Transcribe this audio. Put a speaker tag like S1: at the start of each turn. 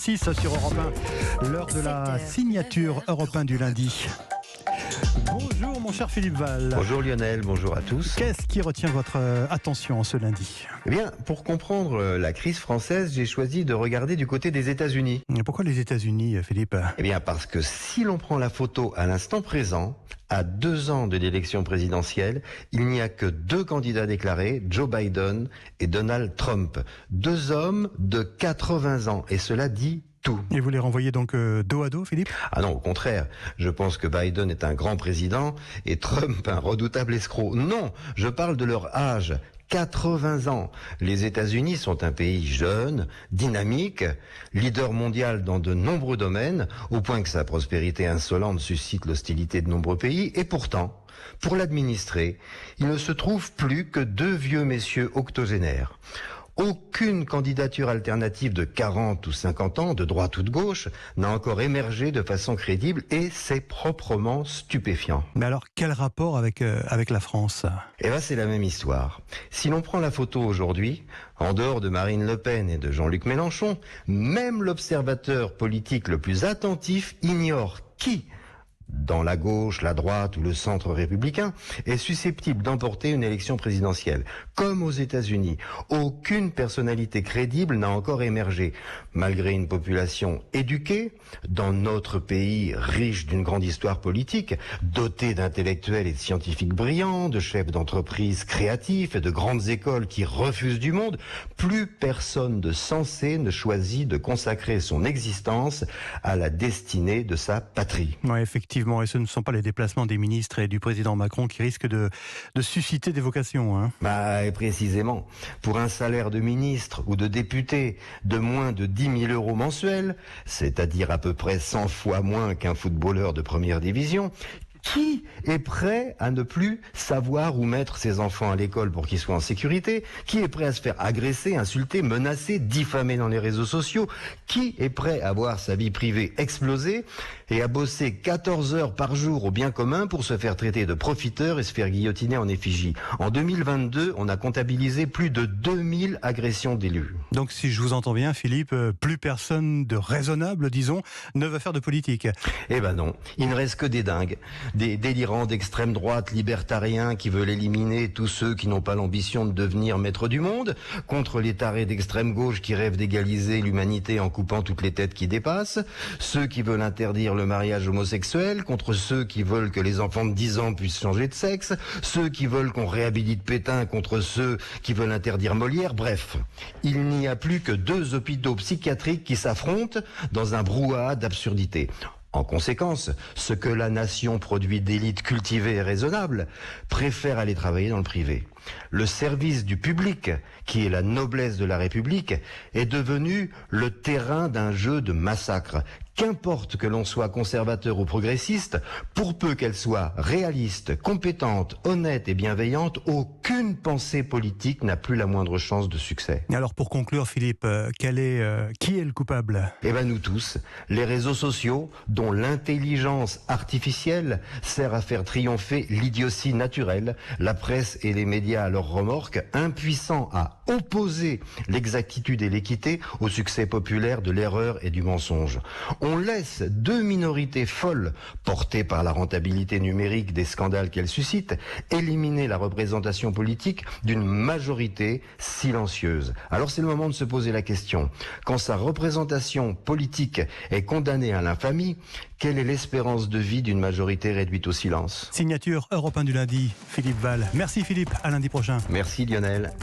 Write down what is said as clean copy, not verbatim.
S1: 6 sur Europe 1, l'heure de la signature Europe 1 du lundi. Bonjour mon cher Philippe Val.
S2: Bonjour Lionel, bonjour à tous.
S1: Qu'est-ce qui retient votre attention en ce lundi ?
S2: Eh bien, pour comprendre la crise française, j'ai choisi de regarder du côté des États-Unis.
S1: Et pourquoi les États-Unis, Philippe ?
S2: Eh bien, parce que si l'on prend la photo à l'instant présent, à 2 ans de l'élection présidentielle, il n'y a que 2 candidats déclarés, Joe Biden et Donald Trump. 2 hommes de 80 ans, et cela dit tout.
S1: Et vous les renvoyez donc dos à dos, Philippe ?
S2: Ah non, au contraire. Je pense que Biden est un grand président et Trump un redoutable escroc. Non, je parle de leur âge. 80 ans. Les États-Unis sont un pays jeune, dynamique, leader mondial dans de nombreux domaines, au point que sa prospérité insolente suscite l'hostilité de nombreux pays, et pourtant, pour l'administrer, il ne se trouve plus que 2 vieux messieurs octogénaires. Aucune candidature alternative de 40 ou 50 ans, de droite ou de gauche, n'a encore émergé de façon crédible et c'est proprement stupéfiant.
S1: Mais alors, quel rapport avec la France ?
S2: Eh bien, c'est la même histoire. Si l'on prend la photo aujourd'hui, en dehors de Marine Le Pen et de Jean-Luc Mélenchon, même l'observateur politique le plus attentif ignore qui, dans la gauche, la droite ou le centre républicain, est susceptible d'emporter une élection présidentielle. Comme aux États-Unis, aucune personnalité crédible n'a encore émergé. Malgré une population éduquée, dans notre pays riche d'une grande histoire politique, doté d'intellectuels et de scientifiques brillants, de chefs d'entreprise créatifs et de grandes écoles qui refusent du monde, plus personne de sensé ne choisit de consacrer son existence à la destinée de sa patrie.
S1: Oui, effectivement. Et ce ne sont pas les déplacements des ministres et du président Macron qui risquent de susciter des vocations. Hein.
S2: Et précisément, pour un salaire de ministre ou de député de moins de 10 000 euros mensuels, c'est-à-dire à peu près 100 fois moins qu'un footballeur de première division, qui est prêt à ne plus savoir où mettre ses enfants à l'école pour qu'ils soient en sécurité? Qui est prêt à se faire agresser, insulter, menacer, diffamer dans les réseaux sociaux? Qui est prêt à voir sa vie privée exploser et à bosser 14 heures par jour au bien commun pour se faire traiter de profiteur et se faire guillotiner en effigie? En 2022, on a comptabilisé plus de 2000 agressions d'élus.
S1: Donc si je vous entends bien, Philippe, plus personne de raisonnable, disons, ne veut faire de politique.
S2: Eh ben non, il ne reste que des dingues. Des délirants d'extrême droite libertariens qui veulent éliminer tous ceux qui n'ont pas l'ambition de devenir maître du monde, contre les tarés d'extrême gauche qui rêvent d'égaliser l'humanité en coupant toutes les têtes qui dépassent, ceux qui veulent interdire le mariage homosexuel, contre ceux qui veulent que les enfants de 10 ans puissent changer de sexe, ceux qui veulent qu'on réhabilite Pétain contre ceux qui veulent interdire Molière, bref. Il n'y a plus que 2 hôpitaux psychiatriques qui s'affrontent dans un brouhaha d'absurdité. En conséquence, ce que la nation produit d'élites cultivées et raisonnables préfère aller travailler dans le privé. Le service du public, qui est la noblesse de la République, est devenu le terrain d'un jeu de massacre. Qu'importe que l'on soit conservateur ou progressiste, pour peu qu'elle soit réaliste, compétente, honnête et bienveillante, aucune pensée politique n'a plus la moindre chance de succès.
S1: Alors pour conclure, Philippe, qui est le coupable ?
S2: Eh ben nous tous, les réseaux sociaux, dont l'intelligence artificielle sert à faire triompher l'idiotie naturelle, la presse et les médias à leur remorque, impuissants à opposer l'exactitude et l'équité au succès populaire de l'erreur et du mensonge. On laisse 2 minorités folles, portées par la rentabilité numérique des scandales qu'elles suscitent, éliminer la représentation politique d'une majorité silencieuse. Alors c'est le moment de se poser la question. Quand sa représentation politique est condamnée à l'infamie, quelle est l'espérance de vie d'une majorité réduite au silence ?
S1: Signature Europe 1 du lundi, Philippe Val. Merci Philippe, à lundi prochain.
S2: Merci Lionel.